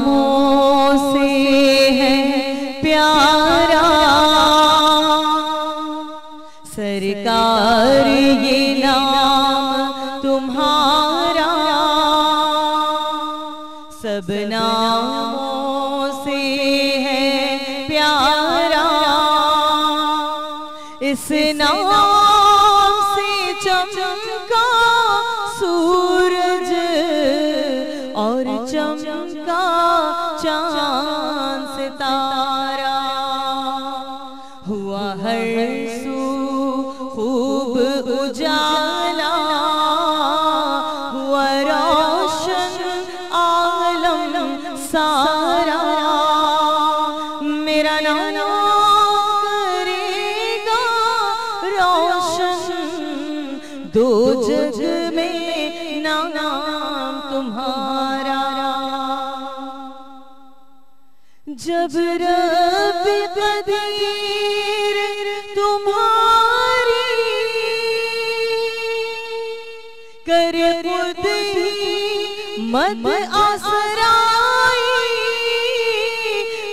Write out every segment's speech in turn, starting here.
नामों से है प्यारा सरकार ये नाम तुम्हारा, सब नामों से है प्यारा। इस नाम से चमका सूरज और चमका चांद सितारा, हुआ हर सू खूब उजाला, हुआ रोशन आलम सारा। मेरा नाम करेगा रोशन दो जग में नाम तुम्हारा। जब रब कदीर तुम्हारी कर खुद ही मत आसराई,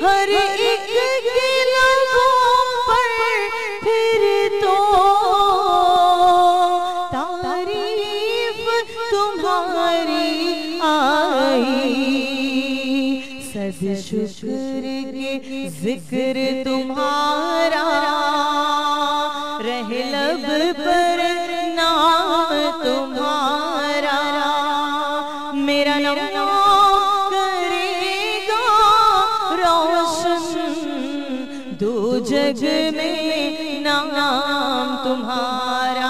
हर एक के लबों पर फिर तो तारीफ तुम्हारी आई। सद शुक्र के जिक्र तुम्हारा रहे लब पर नाम तुम्हारा। मेरा नाम करेगा रोशन दो जग में नाम तुम्हारा।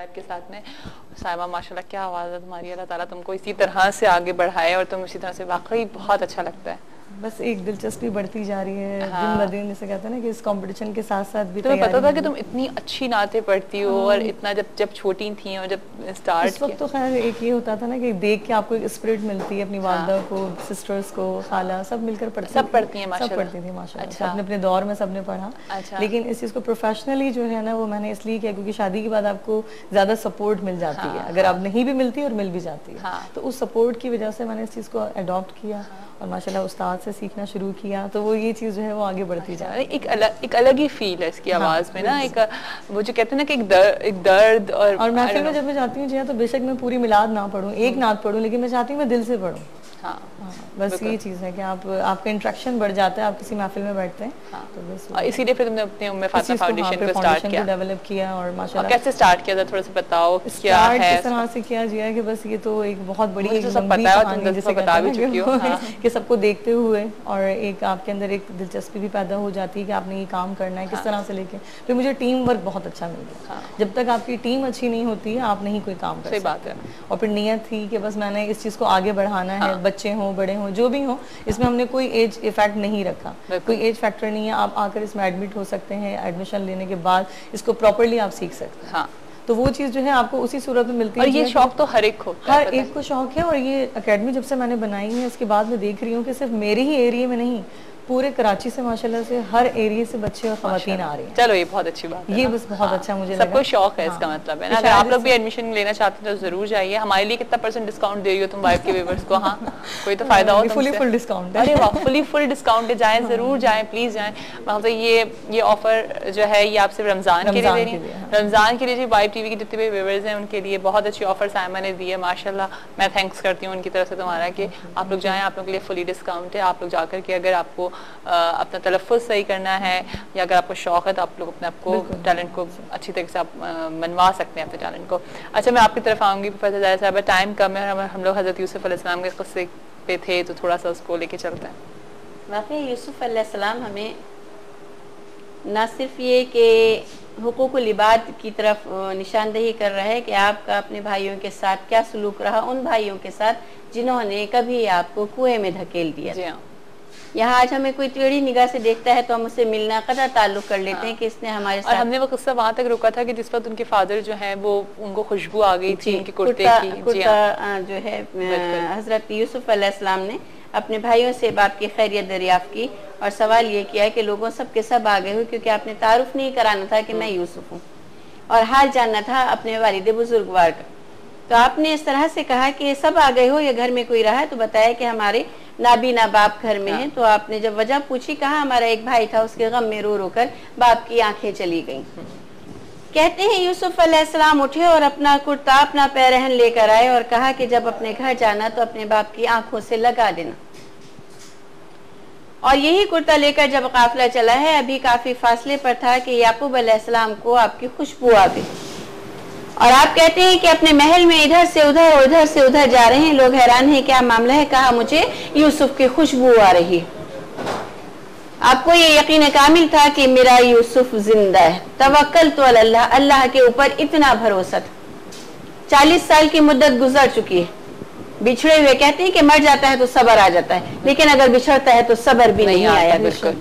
के साथ में साइमा माशाल्लाह क्या आवाज़ है तुम्हारी, अल्लाह ताला तुमको इसी तरह से आगे बढ़ाए और तुम इसी तरह से, वाकई बहुत अच्छा लगता है। बस एक दिलचस्पी बढ़ती जा रही है दिन ब दिन, जैसे कहते हैं ना कि इस कंपटीशन के साथ साथ भी तुम्हें पता था कि तुम इतनी अच्छी नाते पढ़ती हो और इतना जब छोटी थी और जब स्टार्ट इस वक्त तो खैर एक ये होता था ना कि देख के आपको एक स्पिरिट मिलती है, अपनी वालदा को, सिस्टर्स को, खाला सब मिलकर पढ़ती, सब पढ़ती हैं माशाल्लाह, सब पढ़ती थी माशाल्लाह। अच्छा। अपने अपने दौर में सबने पढ़ा। अच्छा। लेकिन इस चीज़ को प्रोफेशनली जो है ना वो मैंने इसलिए किया क्योंकि शादी के बाद आपको ज़्यादा सपोर्ट मिल जाती है, अगर आप नहीं भी मिलती और मिल भी जाती है, तो उस सपोर्ट की वजह से मैंने इस चीज़ को अडॉप्ट किया और माशाल्लाह उस्ताद से सीखना शुरू किया, तो वो ये चीज़ जो है वो आगे बढ़ती जा रही है। एक अलग ही फील है इसकी आवाज़ में ना, एक वो जो कहते हैं ना कि एक दर्द। और महफिल में जब मैं जाती हूँ तो बेशक मैं पूरी मिलाद ना पढ़ूँ, एक नात पढ़ूँ, लेकिन मैं चाहती हूँ मैं दिल से पढ़ूँ। हाँ, बस ये चीज़ है कि आपका इंटरेक्शन बढ़ जाता है, आप किसी महफिल में बैठते हैं। तो बस इसीलिए फिर तुमने अपने उम्मे फातिमा फाउंडेशन को स्टार्ट किया, डेवलप किया और माशाल्लाह। कैसे स्टार्ट किया था, थोड़ा सा बताओ क्या है? किस तरह से किया जिया कि बस ये तो एक बहुत बड़ी एक सब पता है, तुम जैसे बता भी चुकी हो कि सबको देखते हुए और एक आपके अंदर एक दिलचस्पी भी पैदा हो जाती है कि आपने ये काम करना है, किस तरह से लेके। फिर मुझे टीम वर्क बहुत अच्छा मिल गया। जब तक आपकी टीम अच्छी नहीं होती है आप नहीं कोई काम कर सकते। सही बात है। और फिर नियत थी कि बस मैंने इस चीज़ को आगे बढ़ाना है, बच्चे हों बड़े हों जो भी हो, इसमें हमने कोई एज इफेक्ट नहीं रखा, कोई एज फैक्टर नहीं है। आप आकर इसमें एडमिट हो सकते हैं, एडमिशन लेने के बाद इसको प्रॉपर्ली आप सीख सकते हैं। हाँ। तो वो चीज़ जो है आपको उसी सूरत में मिलती है। और ये शौक तो हर एक को, हर एक को शौक है। और ये एकेडमी जब से मैंने बनाई है उसके बाद मैं देख रही हूँ कि सिर्फ मेरे ही एरिया में नहीं, पूरे कराची से माशाल्लाह से हर एरिया से बच्चे और खवातीन आ रही हैं। चलो ये बहुत अच्छी बात है, ये बस बहुत अच्छा मुझे लगा। सबको शौक है इसका मतलब है ना। अगर आप लोग भी एडमिशन लेना चाहते हैं तो जरूर जाइए। हमारे लिए कितना % डिस्काउंट दे रही हो तुम वाइफ के व्यूअर्स को? हाँ, कोई तो फायदा हो। फुल डिस्काउंट है। अरे वाह, फुल डिस्काउंट है। जाएं, जरूर जाएं, प्लीज जाएं। मतलब ये ऑफर जो है ये आप सिर्फ रमजान के लिए दे रही हैं। रमजान के लिए जी वाइफ टीवी के जितने भी व्यूअर्स हैं उनके लिए बहुत अच्छी ऑफर साइमा ने दी है माशाल्लाह। मैं थैंक्स करती हूँ उनकी तरफ से तुम्हारा कि आप लोग जाएं, आप लोग के लिए फुली डिस्काउंट है। आप लोग जाकर के अगर आपको अपना तलफ़्फ़ुज़ सही करना है या अगर आपको शौक है तो आप लोग अपने आपको टैलेंट को अच्छी तरीके से आप मनवा सकते हैं अपने टैलेंट को। अच्छा, मैं आपकी तरफ आऊँगी प्रोफेसर ज़ाहिर साहब। टाइम कम है, हम लोग हज़रत यूसुफ़ अलैहिस्सलाम के क़स्से पे थे तो थोड़ा सा उसको लेके चलते हैं। वाक़ई यूसुफ़ अलैहिस्सलाम हमें न सिर्फ ये कि हुकूकुल इबाद की तरफ निशानदेही कर रहा है कि आपका अपने भाइयों के साथ क्या सलूक रहा, उन भाइयों के साथ जिन्होंने कभी आपको कुएं में धकेल दिया। जी हाँ। यहाँ आज हमें कोई टेढ़ी निगाह से देखता है तो हम उससे मिलना कदा ताल्लुक कर लेते हैं कि इसने हमारे साथ। और हमने वो किस्सा वहाँ तक रोका था कि जिस वक्त उनके फादर जो हैं वो उनको खुशबू आ गई थी उनके कुर्ते की। कुर्ता जो है हजरत यूसुफ अलैहिस्सलाम ने अपने भाइयों से बाप की खैरियत दरियाफ्त की और सवाल ये किया कि लोगों सब के सब आ गए हो क्योंकि आपने तारुफ नहीं कराना था कि मैं यूसुफ हूँ। और हाल जानना था अपने वालिद बुजुर्गवार का। तो आपने इस तरह से कहा कि सब आ गए हो या घर में कोई रहा है? तो बताया कि हमारे नाबीना बाप घर में हैं। तो आपने जब वजह पूछी, कहा हमारा एक भाई था, उसके गम में रो रो कर बाप की आंखें चली गईं। कहते हैं यूसुफ अलैहिस्सलाम उठे और अपना कुर्ता, अपना पैरहन लेकर आए और कहा कि जब अपने घर जाना तो अपने बाप की आंखों से लगा देना। और यही कुर्ता लेकर जब काफिला चला है, अभी काफी फासले पर था कि याकूब अलैहिस्सलाम को आपकी खुशबू आ गई। और आप कहते हैं कि अपने महल में इधर से उधर और उधर से उधर जा रहे हैं। लोग हैरान हैं, क्या मामला है? कहा मुझे यूसुफ की खुशबू आ रही है। आपको ये यकीन कामिल था कि मेरा यूसुफ जिंदा है। तवक्कल तो अल्लाह, अल्लाह के ऊपर इतना भरोसा था। 40 साल की मुद्दत गुजर चुकी है। बिछड़े हुए कहते हैं कि मर जाता है तो सब्र आ जाता है, लेकिन अगर बिछड़ता है तो सब्र भी नहीं आया। बिल्कुल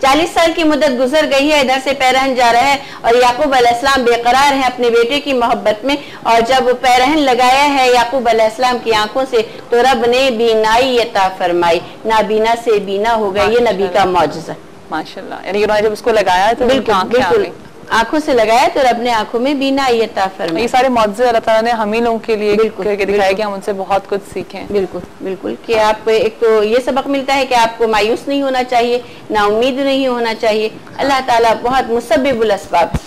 40 साल की मुद्दत गुजर गई है। इधर से पैरहन जा रहा है और याकूब अलैहिस्सलाम बेकरार है अपने बेटे की मोहब्बत में। और जब पैरहन लगाया है याकूब अलैहिस्सलाम की आंखों से, तो रब ने बीनाई अता फरमाई, नाबीना से बीना हो गई। ये नबी का मौजज़ा माशाल्लाह। यानी जब उसको लगाया तो बिल्कुल आंखों से लगाया तो रब ने आंखों में बीनाई अता फरमाई। ये सारे मौजज़े अल्लाह ताला ने हम ही लोगों के लिए करके दिखाया कि हम उनसे बहुत कुछ सीखें। बिल्कुल बिल्कुल कि आप एक तो ये सबक मिलता है कि आपको मायूस नहीं होना चाहिए, ना उम्मीद नहीं होना चाहिए। अल्लाह ताला बहुत मुसब्बिबुल अस्बाब,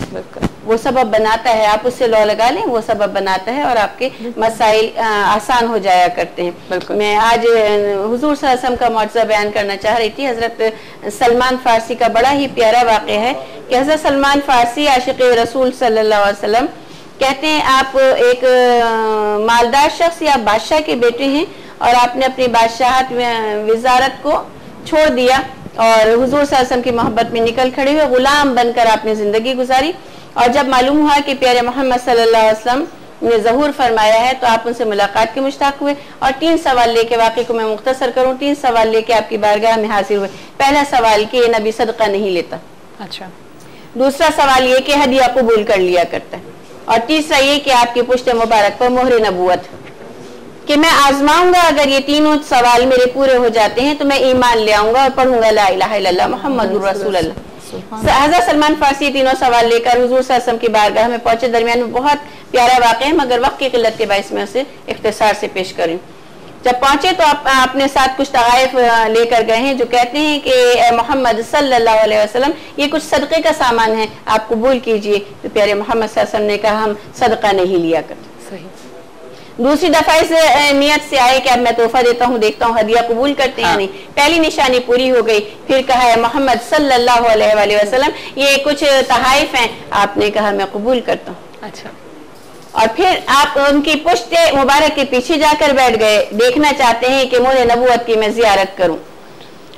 वो सबब बनाता है, आप उससे लौ लगा लें, वो सबब बनाता है और आपके मसाइल आसान हो जाया करते हैं। मैं आज हुजूर सल्लल्लाहु अलैहि वसल्लम का मौजज़ा बयान करना चाह रही थी। हज़रत सलमान फारसी का बड़ा ही प्यारा वाक़या है कि हज़रत सलमान फारसी आशिक़ रसूल सल्लल्लाहु अलैहि वसल्लम कहते हैं, आप एक मालदार शख्स या बादशाह के बेटे हैं और आपने अपनी बादशाहत वज़ारत को छोड़ दिया और हुजूर सल्लल्लाहु अलैहि वसल्लम की मोहब्बत में निकल खड़े हुए, गुलाम बनकर आपने ज़िंदगी गुजारी। और जब मालूम हुआ कि प्यारे मोहम्मद सल्लल्लाहु अलैहि वसल्लम ने ज़हूर फरमाया है, तो आप उनसे मुलाकात के मुश्ताक हुए और 3 सवाल लेके, वाक़े को मैं मुख्तसर करूँ, 3 सवाल लेके आपकी बारगाह में हाजिर हुए। पहला सवाल कि ये नबी सदका नहीं लेता। अच्छा। दूसरा सवाल ये कि हदिया कबूल कर लिया करता है। और तीसरा ये कि आपकी पुश्त मुबारक पर मोहर नबूवत, कि मैं आजमाऊंगा, अगर ये तीनों सवाल मेरे पूरे हो जाते हैं तो मैं ईमान ले आऊंगा और पढ़ूंगा ला इलाहा इल्लल्लाह मुहम्मदुर रसूलुल्लाह। हज़रत सलमान फारसी तीनों सवाल लेकर हुजूर सल्लल्लाहु अलैहि वसल्लम की बारगाह में पहुंचे। दरमियान में बहुत प्यारा वाक़या है, मगर वक्त की किल्लत के बायस में उसे इख्तिसार से पेश करें। जब पहुंचे तो आप अपने साथ कुछ तहाइफ लेकर गए हैं जो कहते हैं कि मोहम्मद सल्लल्लाहु अलैहि वसल्लम, ये कुछ सदक़े का सामान है, आप कबूल कीजिए। तो प्यारे मोहम्मद सल्लल्लाहु अलैहि वसल्लम ने कहा, हम सदका नहीं लिया करते। सही। दूसरी दफा इस नियत से आए कि अब मैं तोहफा देता हूँ, देखता हूँ हदिया कबूल करते हैं नहीं। पहली निशानी पूरी हो गई। फिर कहा है मोहम्मद सल्लल्लाहु अलैहि वसल्लम, ये कुछ तहाइफ हैं, आपने कहा मैं कबूल करता हूँ। अच्छा। और फिर आप उनकी पुश्त मुबारक के पीछे जाकर बैठ गए, देखना चाहते हैं कि मोहर नबूवत की मैं जियारत करूं।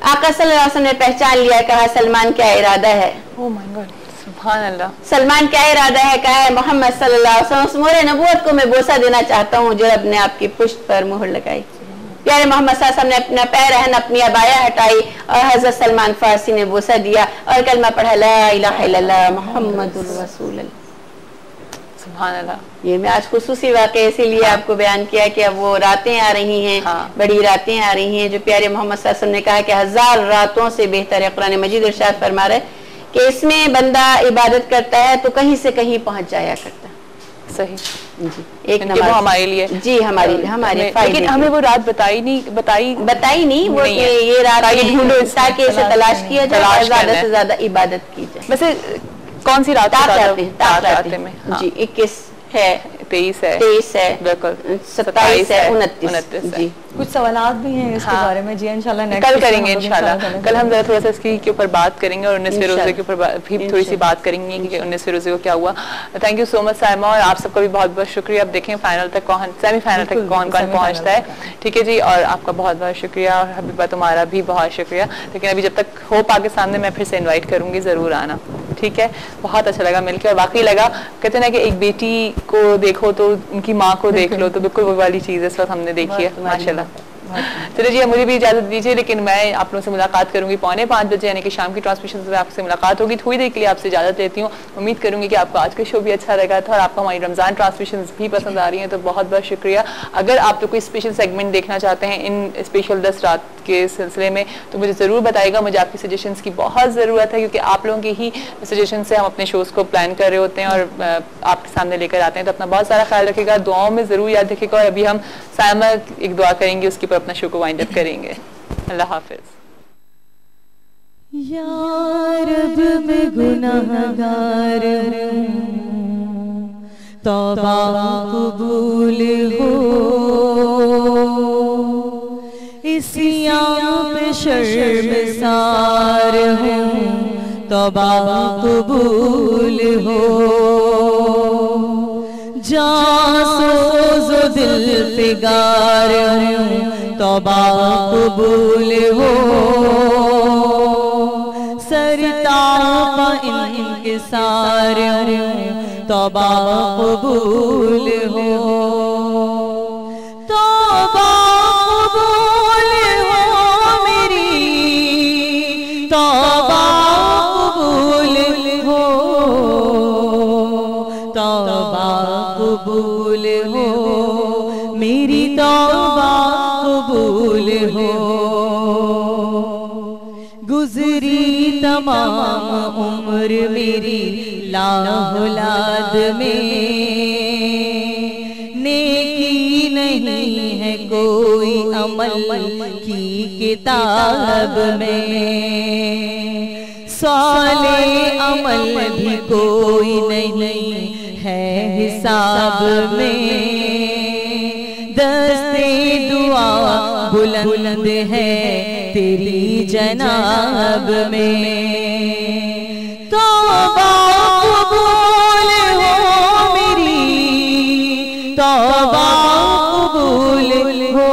आका सल्लल्लाहु अलैहि वसल्लम ने पहचान लिया, कहा सलमान क्या इरादा है? ओह माय गॉड, सुभान अल्लाह। सलमान क्या इरादा है? कहा है मोहम्मद सल्लल्लाहु अलैहि वसल्लम, मोहर नबूवत को मैं बोसा देना चाहता हूँ जो रब ने आपकी पुश्त पर मोहर लगाई। प्यारे मोहम्मद सल्लल्लाहु अलैहि वसल्लम ने अपना पैरहन, अपनी अबाया हटाई और हजरत सलमान फारसी ने बोसा दिया और कलमा पढ़ा, ला इलाहा इल्लल्लाह मुहम्मदुर रसूलुल्लाह। ये मैं आज खुसूसी वाक़े इसीलिए आपको बयान किया कि अब वो रातें आ रही हैं, बड़ी रातें आ रही हैं जो प्यारे मोहम्मद सल्लल्लाहु अलैहि वसल्लम ने कहा कि 1000 रातों से बेहतर है। कुरान मजीद इरशाद फरमा रहा है कि इसमें बंदा इबादत करता है तो कहीं से कहीं पहुंच जाया करता है। सही जी, एक नमाज हमारे लिए जी, हमारे लेकिन हमें वो रात बताई नहीं वो ये रात ढूंढो ताकि इसे तलाश किया जाए, ज्यादा से ज्यादा इबादत की जाए। वैसे कौन सी रात में? जी 21 है, 23 है, बिल्कुल 27 है, 29 जी। कुछ सवालात भी हैं इसके बारे में जी, इंशाल्लाह कल करेंगे। इंशाल्लाह कल हम थोड़ा सा इसके ऊपर बात करेंगे और 19वें रोजे के ऊपर भी थोड़ी सी बात करेंगे कि 19वें रोजे को क्या हुआ। Thank you so much Saima, और आप सबका भी बहुत बहुत शुक्रिया। अब देखें फाइनल तक सेमीफाइनल तक कौन कौन पहुंचता है। ठीक है जी, और आपका बहुत बहुत शुक्रिया और हबीबा तुम्हारा भी बहुत शुक्रिया। लेकिन अभी जब तक हो पाकिस्तान में मैं फिर से इन्वाइट करूंगी, जरूर आना। ठीक है, बहुत अच्छा लगा मिलकर और वाकई लगा, कहते ना कि एक बेटी को देखो तो उनकी माँ को देख लो, तो बिल्कुल वो वाली चीज़ इस वक्त हमने देखी है माशाल्लाह। चलिए जी, मुझे भी इजाजत दीजिए, लेकिन मैं आप लोगों से मुलाकात करूंगी 4:45 बजे, यानी कि शाम की ट्रांसमिशन में आपसे मुलाकात होगी। थोड़ी देर के लिए आपसे इजाजत लेती हूँ। उम्मीद करूंगी कि आपको आज का शो भी अच्छा लगा था और आपको हमारी रमजान ट्रांसमिशन भी पसंद आ रही हैं, तो बहुत बहुत शुक्रिया। अगर आप लोग कोई स्पेशल सेगमेंट देखना चाहते हैं इन स्पेशल 10 रात के सिलसिले में, तो मुझे ज़रूर बताइएगा। मुझे आपकी सजेशंस की बहुत ज़रूरत है, क्योंकि आप लोगों की ही सजेशन से हम अपने शोज़ को प्लान कर रहे होते हैं और आपके सामने लेकर आते हैं। तो अपना बहुत सारा ख्याल रखिएगा, दुआओं में ज़रूर याद रखिएगा। और अभी हम सायमा एक दुआ करेंगे, उसके ऊपर अपना शो को वाइंड अप करेंगे। अल्लाह हाफिज़। या रब मैं गुनाहगार हूँ, तौबा कबूल हो, इसियां पे शर्मसार हूँ, तौबा कबूल हो, जान सोज़ो दिल फिगार हूँ, तौबा कबूल हो, सरतापा इंकिसार हूँ, तौबा कबूल हो, तौबा कबूल हो मेरी, तौबा कबूल हो, तौबा कबूल हो मेरी, तौबा कबूल हो। गुजरी तमाम उम्र मेरी लाहौलाद में, नेकी नहीं है कोई अमल की किताब में, साले अमल भी कोई नहीं है हिसाब में, दस्ते दुआ बुलंद है तेरी जनाब में, तौबा कबूल हो मेरी, तौबा कबूल हो,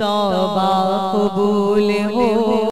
तौबा कबूल हो।